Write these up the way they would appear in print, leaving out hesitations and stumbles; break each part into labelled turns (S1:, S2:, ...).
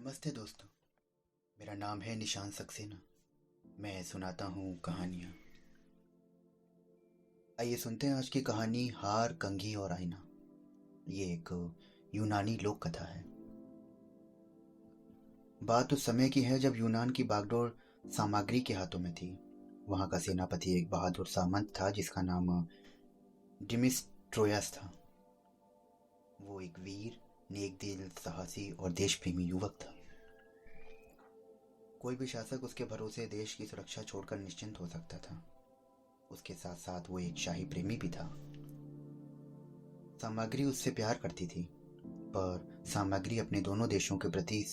S1: नमस्ते दोस्तों। मेरा नाम है निशान सक्सेना। मैं सुनाता हूँ कहानियाँ। आइए सुनते हैं आज की कहानी हार, कंघी और आईना। ये एक यूनानी लोक कथा है। बात उस समय की है जब यूनान की बागडोर सामग्री के हाथों में थी। वहाँ का सेनापति एक बहादुर सामंत था जिसका नाम डिमिस्ट्रोयस था। वो एक वीर, नेक दिल, साहसी और देश प्रेमी युवक था। कोई भी शासक उसके भरोसे देश की सुरक्षा छोड़कर निश्चिंत हो सकता था। उसके साथ साथ वो एक शाही प्रेमी भी था। सामग्री उससे प्यार करती थी, पर सामग्री अपने दोनों देशों के प्रति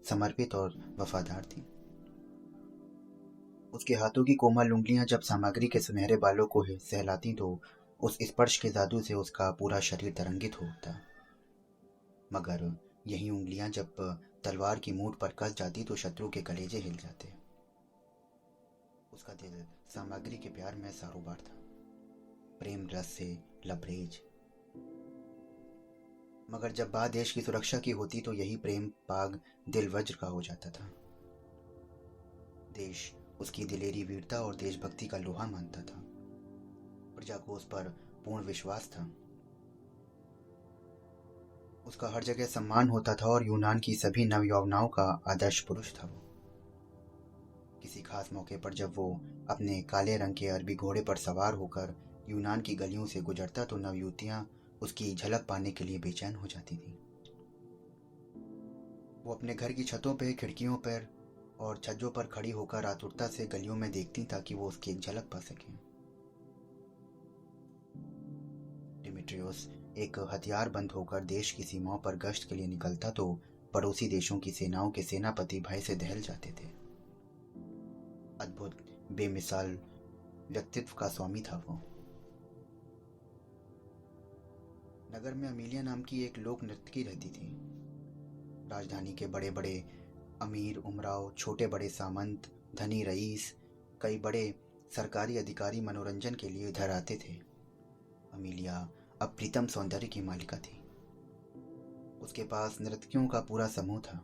S1: समर्पित और वफादार थी। उसके हाथों की कोमल उंगलियां जब सामग्री के सुनहरे बालों को सहलाती तो उस स्पर्श के जादू से उसका पूरा शरीर तरंगित हो उठता। मगर यही उंगलियां जब तलवार की मूठ पर कस जाती तो शत्रु के कलेजे हिल जाते। उसका दिल सामग्री के प्यार में सारोबार था, प्रेम रस से लबरेज। मगर जब बात देश की सुरक्षा की होती तो यही प्रेम पाग दिल वज्र का हो जाता था। देश उसकी दिलेरी वीरता और देशभक्ति का लोहा मानता था। प्रजा को उस पर पूर्ण विश्वास था। उसका हर जगह सम्मान होता था और यूनान की सभी नवयौवनाओं का आदर्श पुरुष था वो। किसी खास मौके पर जब वो अपने काले रंग के अरबी घोड़े पर सवार होकर यूनान की गलियों से गुजरता तो नवयुवतियां उसकी झलक पाने के लिए बेचैन हो जाती थी। वो अपने घर की छतों पर, खिड़कियों पर और छज्जों पर खड़ी होकर आतुरता से गलियों में देखती ताकि वो उसकी एक झलक पा सकें। डिमिट्रियोस एक हथियारबंद होकर देश की सीमाओं पर गश्त के लिए निकलता तो पड़ोसी देशों की सेनाओं के सेनापति भय से दहल जाते थे। अद्भुत, बेमिसाल व्यक्तित्व का स्वामी था वो। नगर में अमीलिया नाम की एक लोक नर्तकी रहती थी। राजधानी के बड़े बड़े अमीर उमराव, छोटे बड़े सामंत, धनी रईस, कई बड़े सरकारी अधिकारी मनोरंजन के लिए इधर आते थे। अमीलिया अप्रीतम सौंदर्य की मालिका थी। उसके पास नर्तकियों का पूरा समूह था।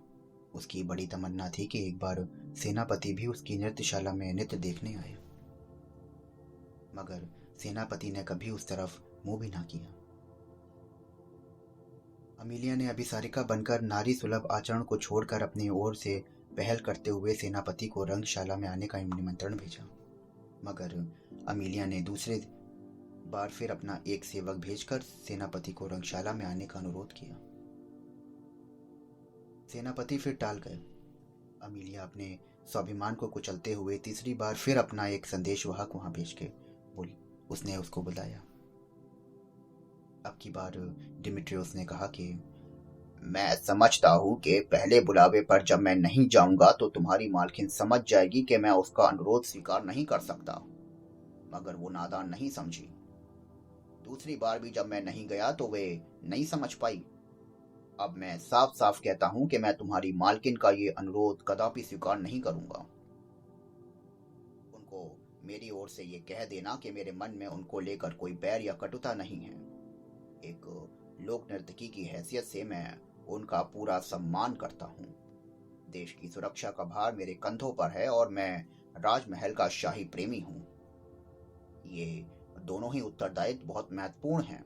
S1: उसकी बड़ी तमन्ना थी कि एक बार सेनापति भी उसकी नृत्यशाला में नृत्य देखने आए, मगर सेनापति ने कभी उस तरफ मुंह भी ना किया। अमीलिया ने अभिसारिका बनकर नारी सुलभ आचरण को छोड़कर अपनी ओर से पहल करते हुए सेनापति को रंगशाला में आने का निमंत्रण भेजा। मगर अमीलिया ने दूसरे बार फिर अपना एक सेवक भेजकर सेनापति को रंगशाला में आने का अनुरोध किया। सेनापति फिर टाल गए। अमीलिया अपने स्वाभिमान को कुचलते हुए तीसरी बार फिर अपना एक संदेशवाहक वहां भेज के उसने उसको बुलाया। अब की बार डिमिट्रियोस ने कहा कि मैं समझता हूं कि पहले बुलावे पर जब मैं नहीं जाऊंगा तो तुम्हारी मालकिन समझ जाएगी कि मैं उसका अनुरोध स्वीकार नहीं कर सकता, मगर वो नादान नहीं समझी। दूसरी बार भी जब मैं नहीं गया तो वे नहीं समझ पाई। अब मैं साफ साफ कहता हूं कि मैं तुम्हारी मालकिन का ये अनुरोध कदापि स्वीकार नहीं करूंगा। उनको मेरी ओर से ये कह देना कि मेरे मन में उनको लेकर कोई बैर या कटुता नहीं है। एक लोक नर्तकी की हैसियत से मैं उनका पूरा सम्मान करता हूँ। देश की सुरक्षा का भार मेरे कंधों पर है और मैं राजमहल का शाही प्रेमी हूँ। ये दोनों ही उत्तरदायित्व बहुत महत्वपूर्ण हैं।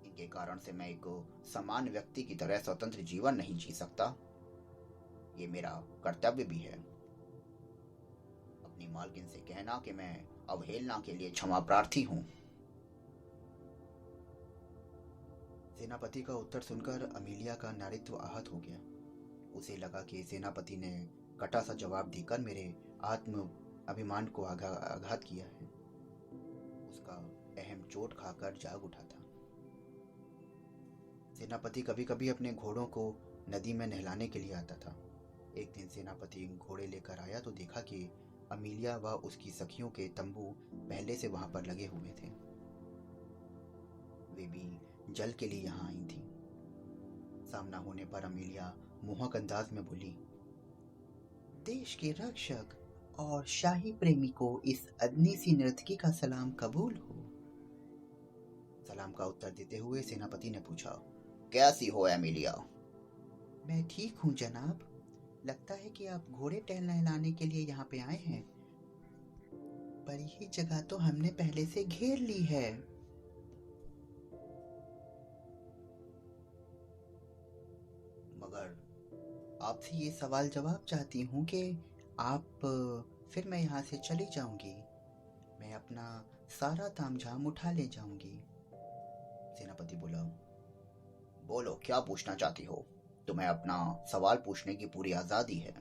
S1: इनके कारण से मैं एक सामान्य व्यक्ति की तरह स्वतंत्र जीवन नहीं जी सकता। ये मेरा कर्तव्य भी है। अपनी मालकिन से कहना कि मैं अवहेलना के लिए क्षमा प्रार्थी हूँ। सेनापति का उत्तर सुनकर अमीलिया का नारित्व आहत हो गया। उसे लगा कि सेनापति ने कटा सा जवाब देकर मेरे आत्म अभिमान को आघात किया है। उसका अहम चोट खाकर जाग उठा था। सेनापति कभी कभी अपने घोड़ों को नदी में नहलाने के लिए आता था। एक दिन सेनापति घोड़े लेकर आया तो देखा कि अमीलिया व उसकी सखियों के तंबू पहले से वहां पर लगे हुए थे। वे भी जल के लिए यहाँ आई थी। सामना होने पर अमीलिया मोहक अंदाज में बोली, देश के रक्षक और शाही प्रेमी को इस अदनी सी नर्तकी का सलाम कबूल हो। सलाम का उत्तर देते हुए सेनापति ने पूछा, कैसी हो एमिलिया? मैं ठीक हूँ जनाब। लगता है कि आप घोड़े टहलाने के लिए यहाँ पे आए हैं, पर यही जगह तो हमने पहले से घेर ली है। मगर आपसे ये सवाल जवाब चाहती हूँ कि आप फिर मैं यहाँ से चली जाऊंगी। मैं अपना सारा तामझाम उठा ले जाऊंगी। सेनापति बोला, बोलो क्या पूछना चाहती हो। तुम्हें अपना सवाल पूछने की पूरी आजादी है।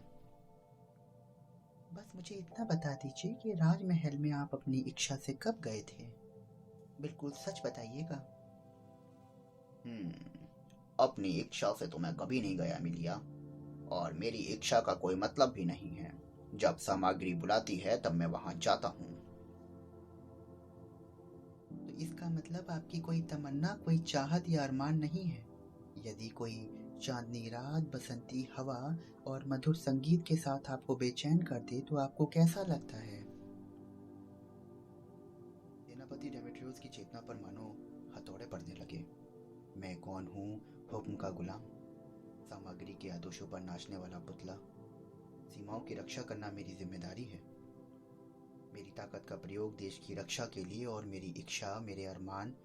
S1: बस मुझे इतना बता दीजिए कि राजमहल में आप अपनी इच्छा से कब गए थे। बिल्कुल सच बताइएगा। अपनी इच्छा से तो मैं कभी नहीं गया मिलिया, और मेरी इच्छा का कोई मतलब भी नहीं है। जब सामग्री बुलाती है तब मैं वहां जाता हूँ। तो इसका मतलब आपकी कोई तमन्ना, कोई चाहत या अरमान नहीं है। यदि कोई चांदनी रात, बसंती हवा और मधुर संगीत के साथ आपको बेचैन कर दे तो आपको कैसा लगता है। सेनापति डेमेट्रियस की चेतना पर मानो हथौड़े पड़ने लगे। मैं कौन हूँ? हुक्म का गुलाम, सामग्री के आदोशों पर नाचने वाला पुतला। सीमाओं की रक्षा करना मेरी जिम्मेदारी है। मेरी ताकत का प्रयोग देश की रक्षा के लिए, और मेरी इच्छा, मेरे अरमान।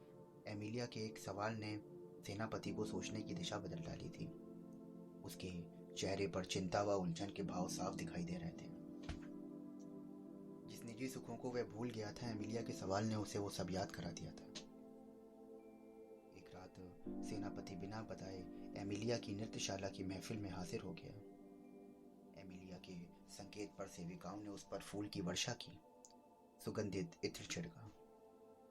S1: एमिलिया के एक सवाल ने सेनापति को सोचने की दिशा बदल डाली थी। उसके चेहरे पर चिंता व उलझन के भाव साफ दिखाई दे रहे थे। जिस निजी सुखों को वह भूल गया था, एमिलिया के सवाल ने उसे वो सब याद करा दिया था। एक रात सेनापति बिना बताए एमिलिया की नृत्यशाला की महफिल में हाजिर हो गया। एमिलिया के संकेत पर सेविकाओं ने उस पर फूल की वर्षा की, सुगंधित इत्र छिड़का,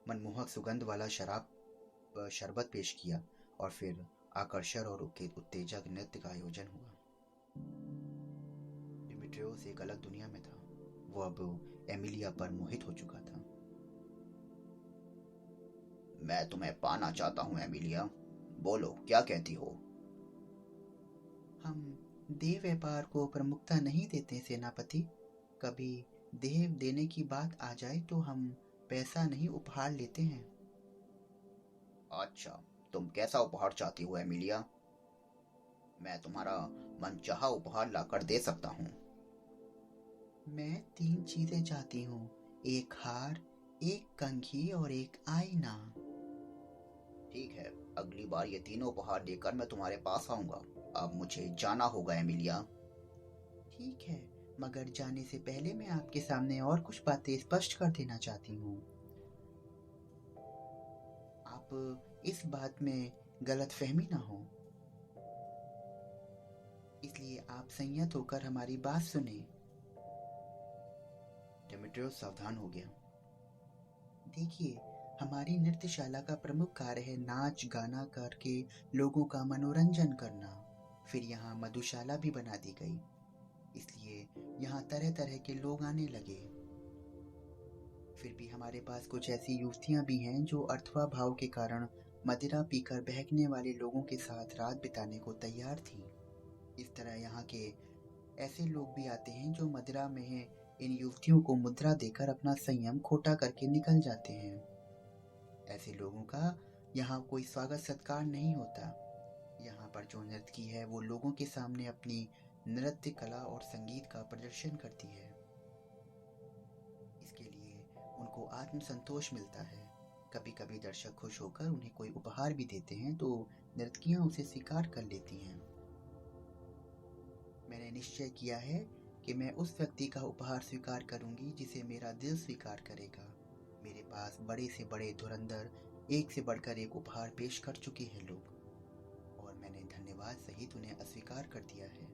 S1: मनमोहक सुगंध वाला शरबत पेश किया, और फिर आकर्षण और उत्तेजक नृत्य का आयोजन हुआ। डिमिट्रियोस एक अलग दुनिया में था। वो अब एमिलिया पर मोहित हो चुका था। मैं तुम्हें पाना चाहता हूँ एमिलिया, बोलो क्या कहती हो। हम देह व्यापार को प्रमुखता नहीं देते सेनापति। कभी देह देने की बात आ जाए तो हम पैसा नहीं, उपहार लेते हैं। अच्छा, तुम कैसा उपहार चाहती हो एमिलिया? मैं तुम्हारा मनचाहा उपहार लाकर दे सकता हूँ। मैं 3 चीजें चाहती हूँ, एक हार, एक कंघी और एक आईना। ठीक है, अगली बार ये तीनों उपहार लेकर मैं तुम्हारे पास आऊंगा। अब मुझे जाना होगा एमिलिया। ठीक है, मगर जाने से पहले मैं आपके सामने और कुछ बातें स्पष्ट कर देना चाहती हूँ। आप इस बात में गलतफहमी ना हो, इसलिए आप संयत होकर हमारी बात सुने। डेमेट्रियस सावधान हो गया। देखिए, हमारी नृत्यशाला का प्रमुख कार्य है नाच गाना करके लोगों का मनोरंजन करना। फिर यहाँ मधुशाला भी बना दी गई, इसलिए यहाँ तरह तरह के लोग आने लगे। फिर भी हमारे पास कुछ ऐसी युवतियाँ भी हैं जो अर्थवा भाव के कारण मदिरा पीकर बहकने वाले लोगों के साथ रात बिताने को तैयार थीं। इस तरह यहाँ के ऐसे लोग भी आते हैं जो मदिरा में इन युवतियों को मुद्रा देकर अपना संयम खोटा करके निकल जाते हैं। ऐसे लोगों का यहाँ कोई स्वागत सत्कार नहीं होता। यहाँ पर जो नर्तकी है वो लोगों के सामने अपनी नृत्य कला और संगीत का प्रदर्शन करती है। इसके लिए उनको आत्मसंतोष मिलता है। कभी कभी दर्शक खुश होकर उन्हें कोई उपहार भी देते हैं तो नर्तकियां उसे स्वीकार कर लेती हैं। मैंने निश्चय किया है कि मैं उस व्यक्ति का उपहार स्वीकार करूंगी जिसे मेरा दिल स्वीकार करेगा। मेरे पास बड़े से बड़े धुरंधर एक से बढ़कर एक उपहार पेश कर चुके हैं लोग, और मैंने धन्यवाद सहित उन्हें अस्वीकार कर दिया है।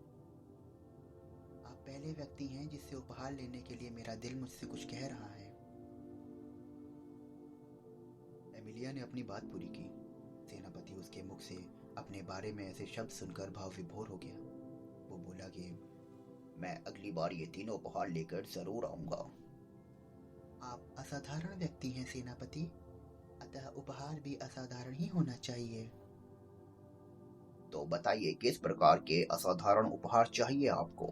S1: आप पहले व्यक्ति हैं जिससे उपहार लेने के लिए मेरा दिल मुझसे कुछ कह रहा है। एमिलिया ने अपनी बात पूरी की। सेनापति उसके मुख से अपने बारे में ऐसे शब्द सुनकर भाव विभोर हो गया। वो बोला कि मैं अगली बार ये तीनों उपहार लेकर जरूर आऊंगा। आप असाधारण व्यक्ति हैं सेनापति, अतः उपहार भी असाधारण ही होना चाहिए। तो बताइए किस प्रकार के असाधारण उपहार चाहिए आपको?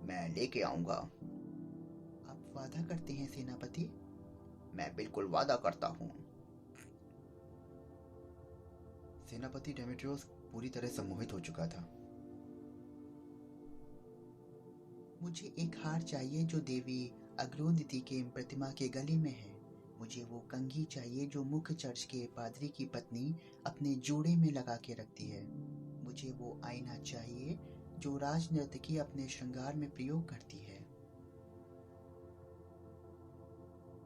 S1: मैं लेके आऊंगा। आप वादा करते हैं सेनापति? मैं बिल्कुल वादा करता हूँ। सेनापति डेमेट्रियस पूरी तरह सम्मोहित हो चुका था। मुझे एक हार चाहिए जो देवी अग्रोदिति के प्रतिमा के गले में है। मुझे वो कंघी चाहिए जो मुख्य चर्च के पादरी की पत्नी अपने जोड़े में लगा के रखती है। मुझे वो आईना चाहिए जो राजनर्तकी अपने श्रृंगार में प्रयोग करती है।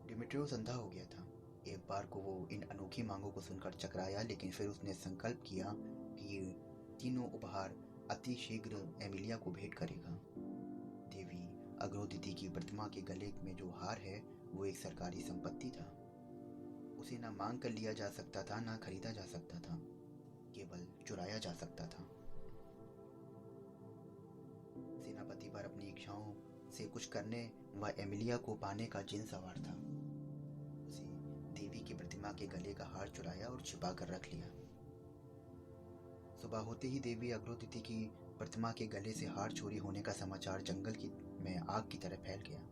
S1: डिमिट्रियोस अंधा हो गया था। एक बार को वो इन अनोखी मांगों को सुनकर चकराया, लेकिन फिर उसने संकल्प किया कि ये तीनों उपहार अति शीघ्र एमिलिया को भेंट करेगा। देवी अग्रोदिति की प्रतिमा के गले में जो हार है वो एक सरकारी संपत्ति था। उसे ना मांग कर लिया जा सकता था, ना खरीदा जा सकता था, केवल चुराया जा सकता था। सेनापति पर अपनी इच्छाओं से कुछ करने व एमिलिया को पाने का जिन सवार था। उसे देवी की प्रतिमा के गले का हार चुराया और छिपा कर रख लिया। सुबह होते ही देवी अग्रोदिति की प्रतिमा के गले से हार चोरी होने का समाचार जंगल में आग की तरह फैल गया।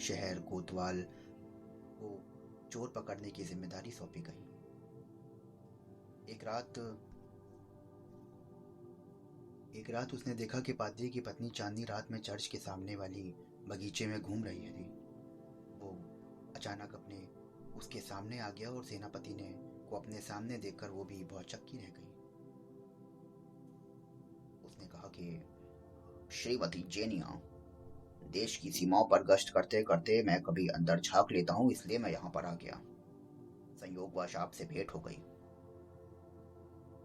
S1: शहर कोतवाल को चोर पकड़ने की जिम्मेदारी सौंपी गई। एक रात उसने देखा कि पादरी की पत्नी चांदनी रात में चर्च के सामने वाली बगीचे में घूम रही थी। वो अचानक उसके सामने आ गया और सेनापति को अपने सामने देखकर वो भी भौचक्की रह गई। उसने कहा कि श्रीमती जेनिया, देश की सीमाओं पर गश्त करते करते मैं कभी अंदर झांक लेता हूँ, इसलिए मैं यहाँ पर आ गया। संयोगवश आपसे भेंट हो गई।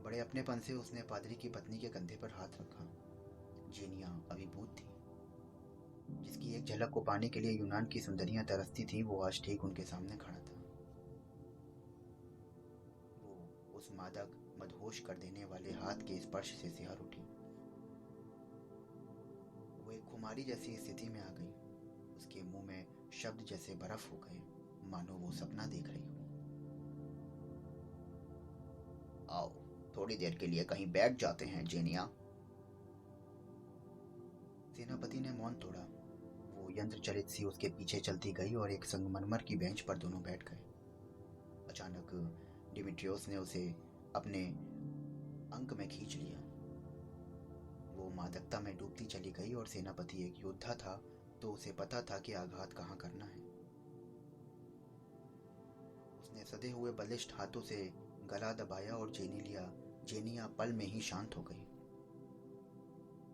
S1: बड़े अपनेपन से उसने पादरी की पत्नी के कंधे पर हाथ रखा। जेनिया अभिभूत थी। जिसकी एक झलक को पाने के लिए यूनान की सुंदरियां तरसती थीं, वो आज ठीक उनके सामने खड़ा था। वो उस मादक मदहोश कर देने वाले हाथ के स्पर्श से सिहर उठी। वो एक खुमारी जैसी स्थिति में आ गई। उसके मुंह में शब्द जैसे बर्फ हो गए, मानो वो सपना देख रही हो। आओ, थोड़ी देर के लिए कहीं बैठ जाते हैं जेनिया। सेनापति ने मौन तोड़ा। वो यंत्र चलित सी उसके पीछे चलती गई और एक संगमरमर की बेंच पर दोनों बैठ गए। अचानक डिमिट्रियोस ने उसे अपने अंक में खींच लिया। वो मादकता में डूबती चली गई और सेनापति एक योद्धा था, तो उसे पता था कि आघात कहाँ करना है। उसने सधे हुए बलिष्ठ हाथों से गला दबाया और जेनिया पल में ही शांत हो गई।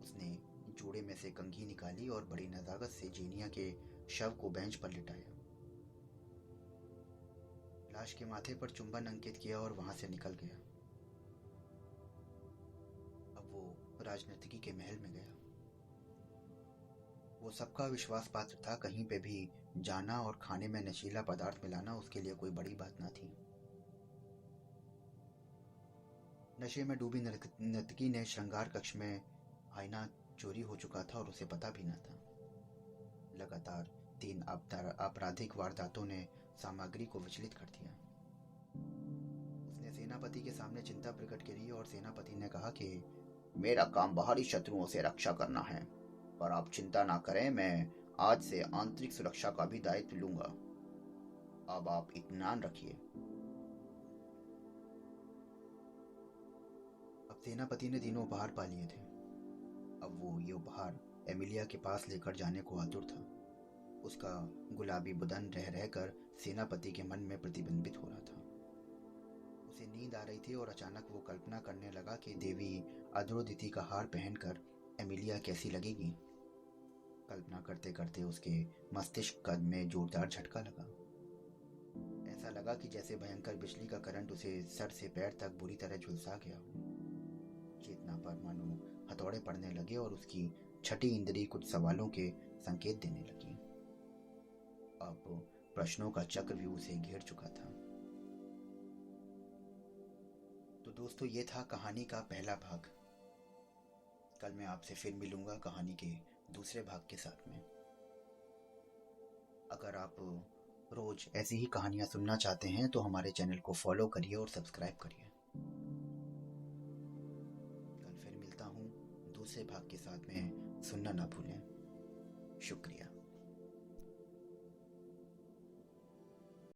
S1: उसने जोड़े में से कंघी निकाली और बड़ी नजाकत से जेनिया के शव को बेंच पर लिटाया। लाश के माथे पर चुंबन अंकित किया और वहां से निकल गया। अब वो राजनीतिकी के महल में गया। वो सबका विश्वास पात्र था। कहीं पे भी जाना और खाने में नशीला पदार्थ मिलाना उसके लिए कोई बड़ी बात ना थी। नशे में डूबी नर्तकी ने श्रृंगार कक्ष में आईना चोरी हो चुका था और उसे पता भी न था। लगातार 3 आपराधिक वारदातों ने सामग्री को विचलित कर दिया। उसने सेनापति के सामने चिंता प्रकट करी और सेनापति ने कहा कि मेरा काम बाहरी शत्रुओं से रक्षा करना है, पर आप चिंता ना करें, मैं आज से आंतरिक सुरक्षा का भी दायित्व लूंगा। अब आप इत्मीनान रखिए। अब सेनापति ने तीनों उपहार पा लिए थे। अब वो ये उपहार एमिलिया के पास लेकर जाने को आतुर था। उसका गुलाबी बदन रह रहकर सेनापति के मन में प्रतिबिंबित हो रहा था। उसे नींद आ रही थी और अचानक वो कल्पना करने लगा कि देवी अग्रोदिति का हार पहनकर एमिलिया कैसी लगेगी। कल्पना करते करते उसके मस्तिष्क में जोरदार झटका लगा। ऐसा लगा कि जैसे भयंकर बिजली का करंट उसे सर से पैर तक बुरी तरह झुलसा गया हो। चेतना पर मानो हथौड़े पड़ने लगे और उसकी छठी इंद्री कुछ सवालों के संकेत देने लगी। अब प्रश्नों का चक्रव्यूह उसे घेर चुका था। तो दोस्तों, ये था कहानी का पहला भाग। कल मैं आपसे फिर मिलूंगा कहानी के दूसरे भाग के साथ में। अगर आप रोज ऐसी ही कहानियां सुनना चाहते हैं तो हमारे चैनल को फॉलो करिए और सब्सक्राइब करिए। कल फिर मिलता हूं दूसरे भाग के साथ में। सुनना ना भूलें। शुक्रिया।